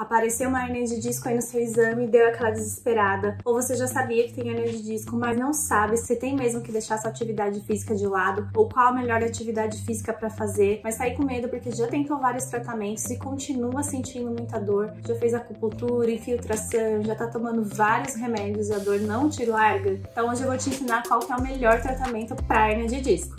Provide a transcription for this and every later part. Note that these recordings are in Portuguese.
Apareceu uma hernia de disco aí no seu exame e deu aquela desesperada. Ou você já sabia que tem hernia de disco, mas não sabe se tem mesmo que deixar sua atividade física de lado ou qual a melhor atividade física para fazer, mas tá aí com medo porque já tentou vários tratamentos e continua sentindo muita dor. Já fez acupuntura, infiltração, já tá tomando vários remédios e a dor não te larga. Então hoje eu vou te ensinar qual que é o melhor tratamento para hernia de disco.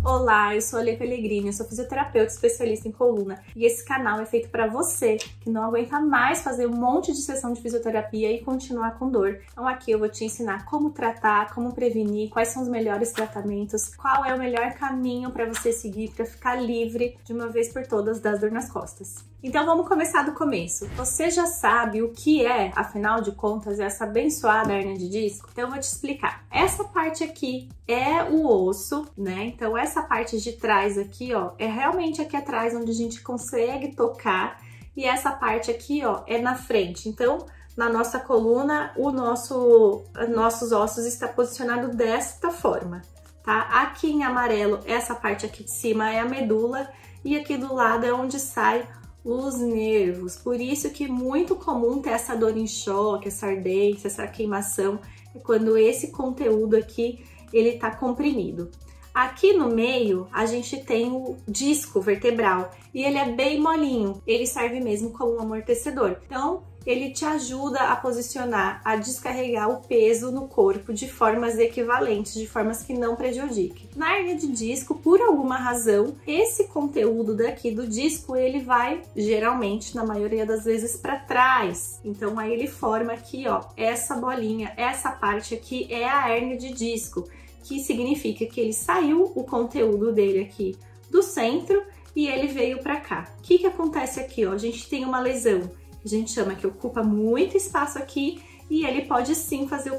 Olá, eu sou a Lê Pellegrini, eu sou fisioterapeuta especialista em coluna e esse canal é feito para você que não aguenta mais fazer um monte de sessão de fisioterapia e continuar com dor. Então aqui eu vou te ensinar como tratar, como prevenir, quais são os melhores tratamentos, qual é o melhor caminho para você seguir para ficar livre de uma vez por todas das dor nas costas. Então vamos começar do começo. Você já sabe o que é, afinal de contas, essa abençoada hernia de disco? Então eu vou te explicar. Essa parte aqui é o osso, né? Então essa parte de trás aqui, ó, é realmente aqui atrás onde a gente consegue tocar e essa parte aqui, ó, é na frente. Então, na nossa coluna, nossos ossos está posicionado desta forma, tá? Aqui em amarelo, essa parte aqui de cima é a medula e aqui do lado é onde sai os nervos. Por isso que é muito comum ter essa dor em choque, essa ardência, essa queimação, é quando esse conteúdo aqui ele tá comprimido. Aqui no meio a gente tem o disco vertebral e ele é bem molinho, ele serve mesmo como um amortecedor. Então ele te ajuda a posicionar, a descarregar o peso no corpo de formas equivalentes, de formas que não prejudiquem. Na hernia de disco, por alguma razão, esse conteúdo daqui do disco, ele vai geralmente, na maioria das vezes, para trás. Então aí ele forma aqui, ó, essa bolinha, essa parte aqui é a hernia de disco, que significa que ele saiu o conteúdo dele aqui do centro e ele veio para cá. O que acontece aqui, ó? A gente tem uma lesão, a gente chama que ocupa muito espaço aqui e ele pode sim fazer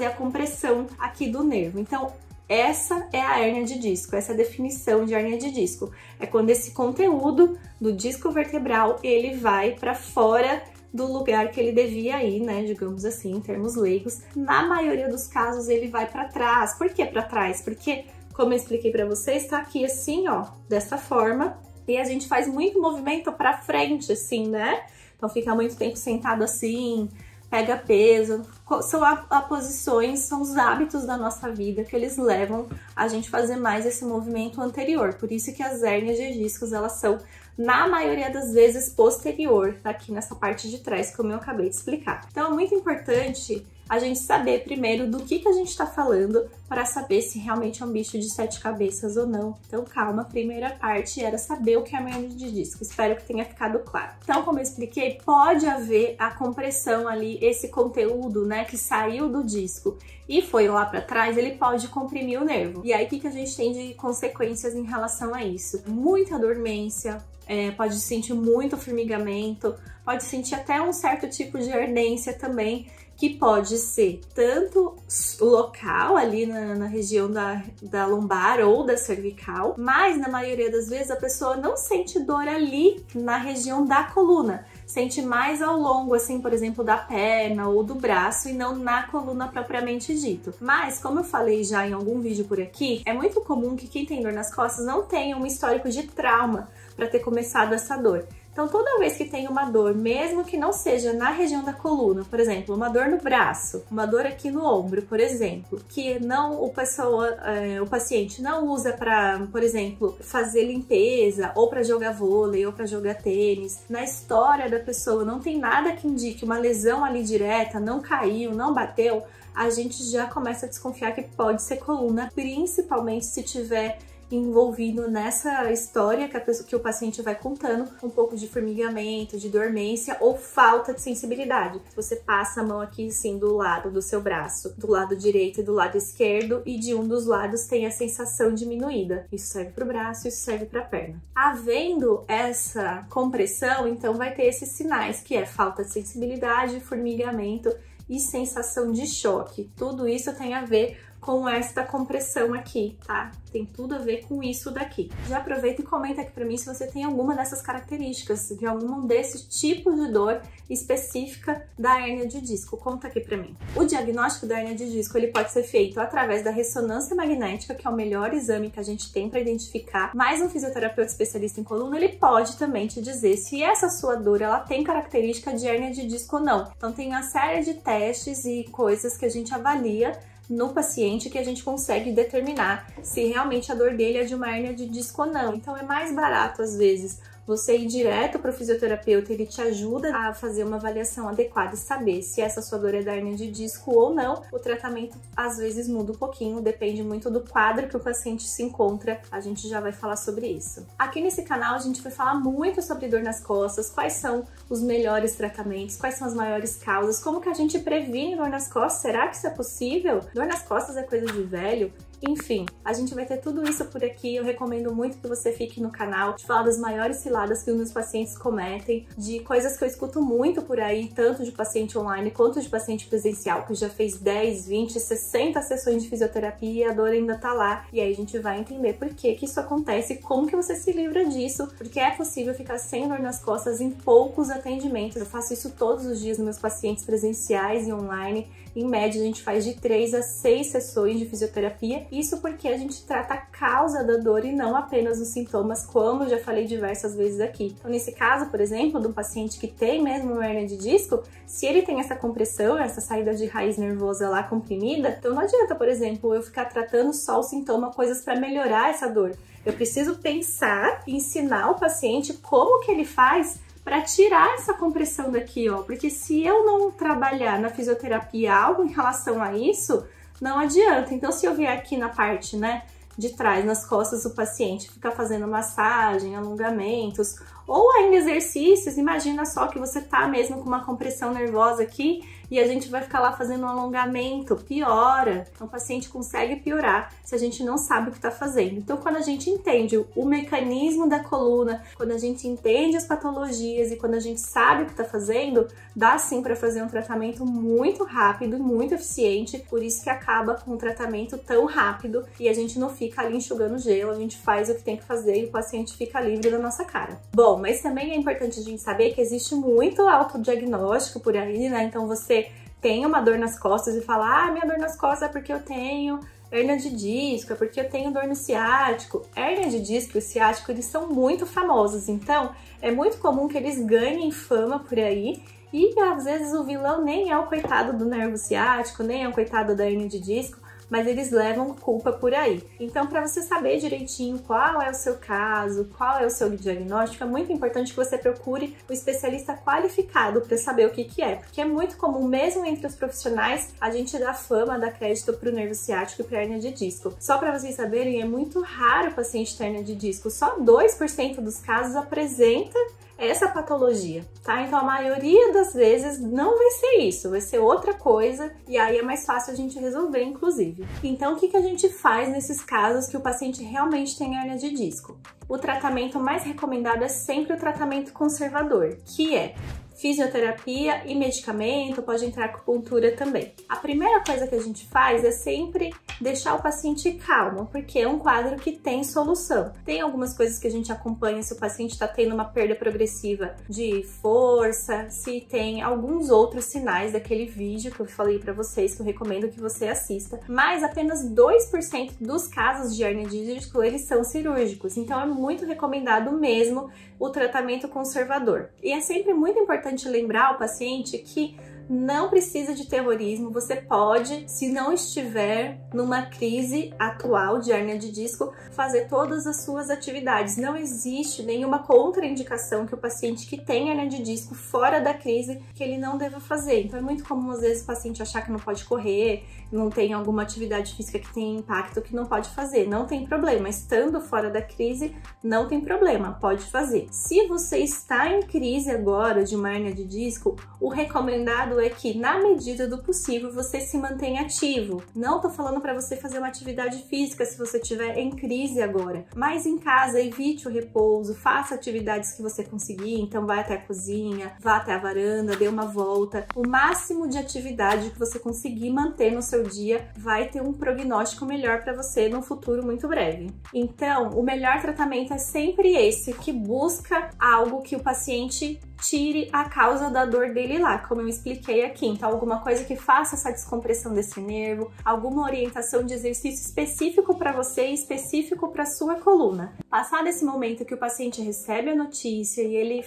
a compressão aqui do nervo. Então, essa é a hernia de disco, essa é a definição de hernia de disco. É quando esse conteúdo do disco vertebral, ele vai para fora do lugar que ele devia ir, né, digamos assim, em termos leigos. Na maioria dos casos ele vai para trás. Por que para trás? Porque, como eu expliquei para vocês, tá aqui assim, ó, dessa forma, e a gente faz muito movimento para frente, assim, né? Então fica muito tempo sentado assim, pega peso. São posições, são os hábitos da nossa vida que eles levam a gente fazer mais esse movimento anterior. Por isso que as hérnias de discos, elas são, na maioria das vezes, posterior, aqui nessa parte de trás, como eu acabei de explicar. Então é muito importante a gente saber primeiro do que a gente está falando para saber se realmente é um bicho de 7 cabeças ou não. Então calma, a primeira parte era saber o que é uma hernia de disco. Espero que tenha ficado claro. Então, como eu expliquei, pode haver a compressão ali, esse conteúdo, né, que saiu do disco e foi lá para trás, ele pode comprimir o nervo. E aí, o que a gente tem de consequências em relação a isso? Muita dormência, pode sentir muito formigamento, pode sentir até um certo tipo de ardência também, que pode ser tanto local ali na região da lombar ou da cervical, mas na maioria das vezes a pessoa não sente dor ali na região da coluna, sente mais ao longo, assim, por exemplo, da perna ou do braço e não na coluna propriamente dito. Mas, como eu falei já em algum vídeo por aqui, é muito comum que quem tem dor nas costas não tenha um histórico de trauma para ter começado essa dor. Então, toda vez que tem uma dor, mesmo que não seja na região da coluna, por exemplo, uma dor no braço, uma dor aqui no ombro, por exemplo, que não o paciente não usa para, por exemplo, fazer limpeza, ou para jogar vôlei, ou para jogar tênis, na história da pessoa não tem nada que indique uma lesão ali direta, não caiu, não bateu, a gente já começa a desconfiar que pode ser coluna, principalmente se tiver envolvido nessa história que o paciente vai contando, um pouco de formigamento, de dormência ou falta de sensibilidade. Se você passa a mão aqui assim do lado do seu braço, do lado direito e do lado esquerdo, e de um dos lados tem a sensação diminuída. Isso serve para o braço, isso serve para a perna. Havendo essa compressão, então vai ter esses sinais, que é falta de sensibilidade, formigamento e sensação de choque. Tudo isso tem a ver com com esta compressão aqui, tá? Tem tudo a ver com isso daqui. Já aproveita e comenta aqui pra mim se você tem alguma dessas características, de algum desses tipos de dor específica da hérnia de disco. Conta aqui pra mim. O diagnóstico da hérnia de disco, ele pode ser feito através da ressonância magnética, que é o melhor exame que a gente tem para identificar, mas um fisioterapeuta especialista em coluna, ele pode também te dizer se essa sua dor, ela tem característica de hérnia de disco ou não. Então tem uma série de testes e coisas que a gente avalia no paciente que a gente consegue determinar se realmente a dor dele é de uma hérnia de disco ou não. Então é mais barato, às vezes, você ir direto para o fisioterapeuta, ele te ajuda a fazer uma avaliação adequada e saber se essa sua dor é da hérnia de disco ou não. O tratamento às vezes muda um pouquinho, depende muito do quadro que o paciente se encontra. A gente já vai falar sobre isso. Aqui nesse canal a gente vai falar muito sobre dor nas costas, quais são os melhores tratamentos, quais são as maiores causas, como que a gente previne dor nas costas, será que isso é possível? Dor nas costas é coisa de velho? Enfim, a gente vai ter tudo isso por aqui. Eu recomendo muito que você fique no canal, de falar das maiores ciladas que os meus pacientes cometem, de coisas que eu escuto muito por aí, tanto de paciente online quanto de paciente presencial, que já fez 10, 20, 60 sessões de fisioterapia e a dor ainda tá lá. E aí a gente vai entender por que que isso acontece e como que você se livra disso, porque é possível ficar sem dor nas costas em poucos atendimentos. Eu faço isso todos os dias nos meus pacientes presenciais e online. Em média, a gente faz de 3 a 6 sessões de fisioterapia. Isso porque a gente trata a causa da dor e não apenas os sintomas, como eu já falei diversas vezes aqui. Então, nesse caso, por exemplo, de um paciente que tem mesmo uma hérnia de disco, se ele tem essa compressão, essa saída de raiz nervosa lá comprimida, então não adianta, por exemplo, eu ficar tratando só o sintoma, coisas para melhorar essa dor. Eu preciso pensar e ensinar o paciente como que ele faz para tirar essa compressão daqui, ó, porque se eu não trabalhar na fisioterapia algo em relação a isso, não adianta. Então, se eu vier aqui na parte, né, de trás, nas costas do paciente, ficar fazendo massagem, alongamentos, ou ainda exercícios, imagina só que você tá mesmo com uma compressão nervosa aqui e a gente vai ficar lá fazendo um alongamento, piora. Então o paciente consegue piorar se a gente não sabe o que tá fazendo. Então quando a gente entende o mecanismo da coluna, quando a gente entende as patologias e quando a gente sabe o que tá fazendo, dá sim para fazer um tratamento muito rápido e muito eficiente, por isso que acaba com um tratamento tão rápido e a gente não fica ali enxugando gelo, a gente faz o que tem que fazer e o paciente fica livre da nossa cara. Bom, mas também é importante a gente saber que existe muito autodiagnóstico por aí, né? Então você tem uma dor nas costas e fala, ah, minha dor nas costas é porque eu tenho hérnia de disco, é porque eu tenho dor no ciático. Hérnia de disco e o ciático, eles são muito famosos, então é muito comum que eles ganhem fama por aí e às vezes o vilão nem é o coitado do nervo ciático, nem é o coitado da hérnia de disco, mas eles levam culpa por aí. Então, para você saber direitinho qual é o seu caso, qual é o seu diagnóstico, é muito importante que você procure um especialista qualificado para saber o que que é, porque é muito comum, mesmo entre os profissionais, a gente dar fama, dar crédito para o nervo ciático e para a hérnia de disco. Só para vocês saberem, é muito raro o paciente ter hérnia de disco, só 2% dos casos apresenta essa patologia, tá? Então a maioria das vezes não vai ser isso, vai ser outra coisa e aí é mais fácil a gente resolver, inclusive. Então o que que a gente faz nesses casos que o paciente realmente tem hérnia de disco? O tratamento mais recomendado é sempre o tratamento conservador, que é fisioterapia e medicamento, pode entrar acupuntura também. A primeira coisa que a gente faz é sempre deixar o paciente calmo, porque é um quadro que tem solução. Tem algumas coisas que a gente acompanha se o paciente está tendo uma perda progressiva de força, se tem alguns outros sinais daquele vídeo que eu falei para vocês, que eu recomendo que você assista, mas apenas 2% dos casos de hérnia de disco, eles são cirúrgicos, então é muito recomendado mesmo o tratamento conservador. E é sempre muito importante lembrar ao paciente que não precisa de terrorismo, você pode, se não estiver numa crise atual de hérnia de disco, fazer todas as suas atividades. Não existe nenhuma contraindicação que o paciente que tem hérnia de disco fora da crise que ele não deva fazer. Então é muito comum às vezes o paciente achar que não pode correr, não tem alguma atividade física que tem impacto que não pode fazer. Não tem problema, estando fora da crise, não tem problema, pode fazer. Se você está em crise agora de uma hérnia de disco, o recomendado recomendado é que, na medida do possível, você se mantenha ativo. Não tô falando para você fazer uma atividade física se você estiver em crise agora, mas em casa evite o repouso, faça atividades que você conseguir, então vai até a cozinha, vá até a varanda, dê uma volta. O máximo de atividade que você conseguir manter no seu dia vai ter um prognóstico melhor para você no futuro muito breve. Então, o melhor tratamento é sempre esse, que busca algo que o paciente tire a causa da dor dele lá, como eu expliquei aqui. Então, alguma coisa que faça essa descompressão desse nervo, alguma orientação de exercício específico para você e específico para sua coluna. Passado esse momento que o paciente recebe a notícia e ele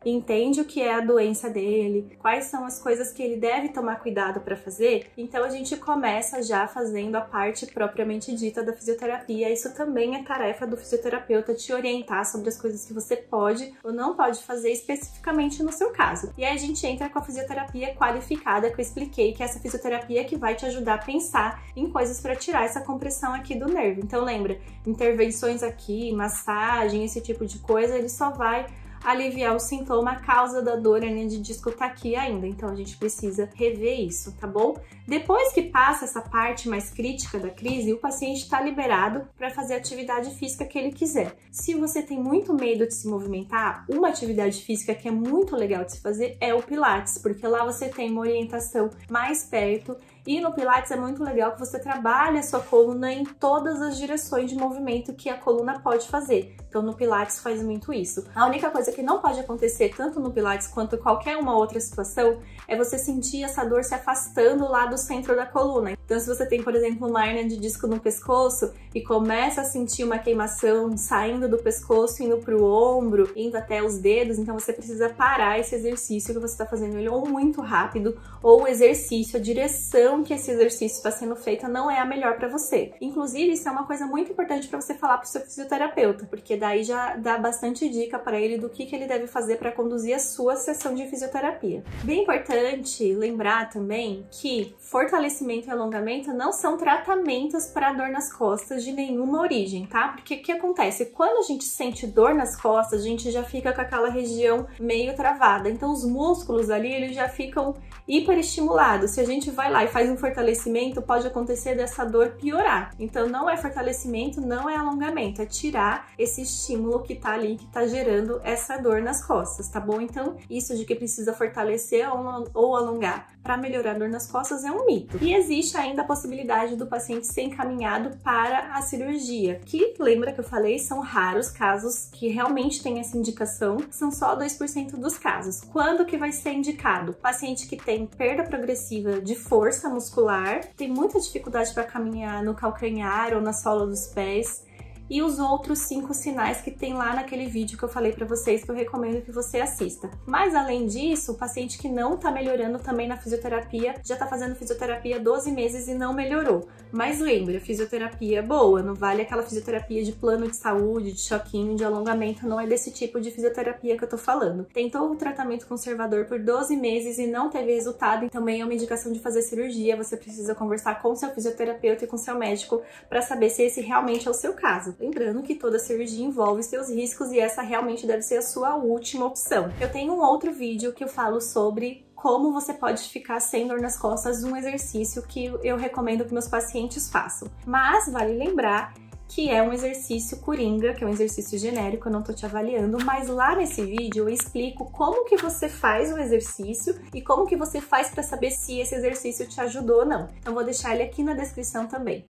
entende o que é a doença dele, quais são as coisas que ele deve tomar cuidado para fazer, então a gente começa já fazendo a parte propriamente dita da fisioterapia. Isso também é tarefa do fisioterapeuta te orientar sobre as coisas que você pode ou não pode fazer especificamente no seu caso. E aí a gente entra com a fisioterapia qualificada, que eu expliquei, que é essa fisioterapia que vai te ajudar a pensar em coisas para tirar essa compressão aqui do nervo. Então lembra, intervenções aqui, massagem, esse tipo de coisa, ele só vai aliviar o sintoma, a causa da dor, a hernia de disco tá aqui ainda, então a gente precisa rever isso, tá bom? Depois que passa essa parte mais crítica da crise, o paciente está liberado para fazer a atividade física que ele quiser. Se você tem muito medo de se movimentar, uma atividade física que é muito legal de se fazer é o Pilates, porque lá você tem uma orientação mais perto. E no Pilates é muito legal que você trabalhe a sua coluna em todas as direções de movimento que a coluna pode fazer. Então no Pilates faz muito isso. A única coisa que não pode acontecer tanto no Pilates quanto em qualquer uma outra situação é você sentir essa dor se afastando lá do centro da coluna. Então se você tem, por exemplo, uma hernia de disco no pescoço e começa a sentir uma queimação saindo do pescoço, indo para o ombro, indo até os dedos, então você precisa parar esse exercício que você está fazendo ele ou muito rápido, ou o exercício, a direção que esse exercício está sendo feito não é a melhor para você. Inclusive, isso é uma coisa muito importante para você falar para o seu fisioterapeuta, porque daí já dá bastante dica para ele do que ele deve fazer para conduzir a sua sessão de fisioterapia. Bem importante lembrar também que fortalecimento e alongamento não são tratamentos para dor nas costas de nenhuma origem, tá? Porque o que acontece? Quando a gente sente dor nas costas, a gente já fica com aquela região meio travada, então os músculos ali eles já ficam hiperestimulados. Se a gente vai lá e faz um fortalecimento, pode acontecer dessa dor piorar. Então não é fortalecimento, não é alongamento, é tirar esse estímulo que tá ali, que tá gerando essa dor nas costas, tá bom? Então isso de que precisa fortalecer ou alongar para melhorar a dor nas costas é um mito. E existe ainda a possibilidade do paciente ser encaminhado para a cirurgia, que lembra que eu falei, são raros casos que realmente tem essa indicação, são só 2% dos casos. Quando que vai ser indicado? Paciente que tem perda progressiva de força muscular, tem muita dificuldade para caminhar no calcanhar ou na sola dos pés, e os outros 5 sinais que tem lá naquele vídeo que eu falei para vocês, que eu recomendo que você assista. Mas além disso, o paciente que não tá melhorando também na fisioterapia, já tá fazendo fisioterapia 12 meses e não melhorou. Mas lembra, fisioterapia é boa, não vale aquela fisioterapia de plano de saúde, de choquinho, de alongamento, não é desse tipo de fisioterapia que eu tô falando. Tentou o tratamento conservador por 12 meses e não teve resultado, e também é uma indicação de fazer cirurgia, você precisa conversar com seu fisioterapeuta e com seu médico para saber se esse realmente é o seu caso. Lembrando que toda cirurgia envolve seus riscos e essa realmente deve ser a sua última opção. Eu tenho um outro vídeo que eu falo sobre como você pode ficar sem dor nas costas, um exercício que eu recomendo que meus pacientes façam. Mas vale lembrar que é um exercício coringa, que é um exercício genérico, eu não tô te avaliando, mas lá nesse vídeo eu explico como que você faz o exercício e como que você faz para saber se esse exercício te ajudou ou não. Então vou deixar ele aqui na descrição também.